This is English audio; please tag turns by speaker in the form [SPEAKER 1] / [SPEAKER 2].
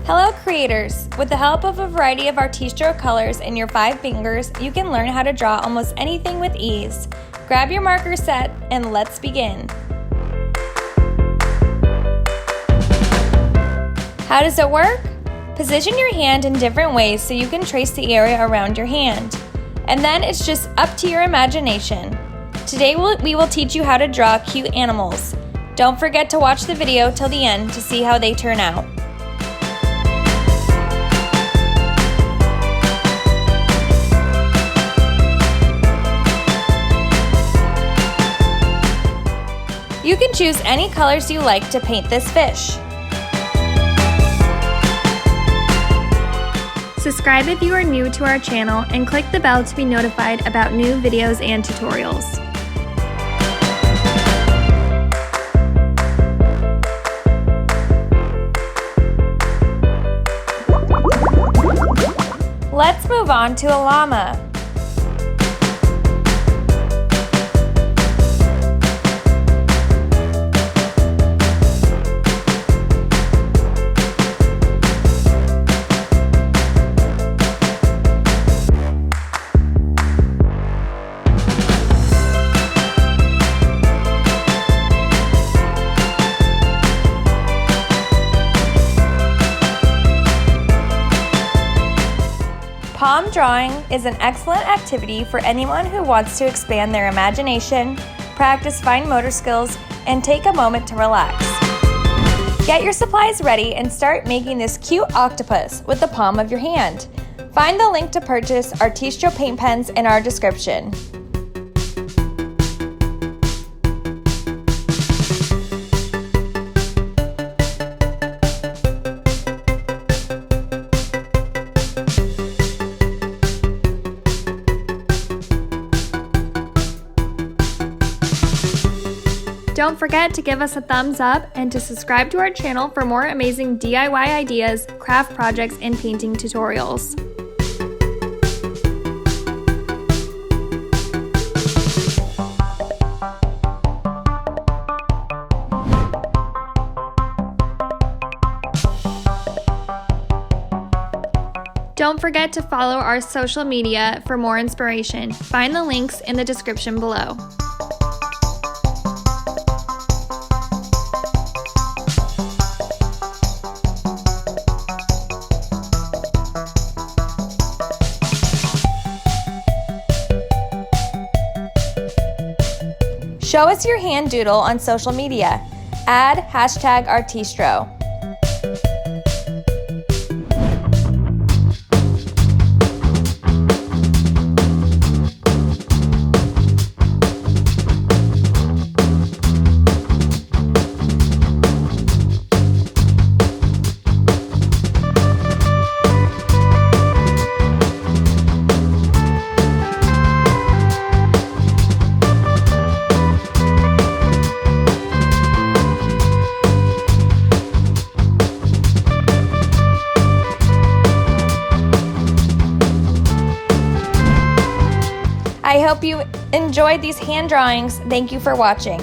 [SPEAKER 1] Hello creators! With the help of a variety of Artistro colors and your 5 fingers, you can learn how to draw almost anything with ease. Grab your marker set and let's begin. How does it work? Position your hand in different ways so you can trace the area around your hand. And then it's just up to your imagination. Today we will teach you how to draw cute animals. Don't forget to watch the video till the end to see how they turn out. You can choose any colors you like to paint this fish. Subscribe if you are new to our channel and click the bell to be notified about new videos and tutorials. Let's move on to a llama. Palm drawing is an excellent activity for anyone who wants to expand their imagination, practice fine motor skills, and take a moment to relax. Get your supplies ready and start making this cute octopus with the palm of your hand. Find the link to purchase Artistro paint pens in our description. Don't forget to give us a thumbs up and to subscribe to our channel for more amazing DIY ideas, craft projects, and painting tutorials. Don't forget to follow our social media for more inspiration. Find the links in the description below. Show us your hand doodle on social media. Add #Artistro. I hope you enjoyed these hand drawings. Thank you for watching.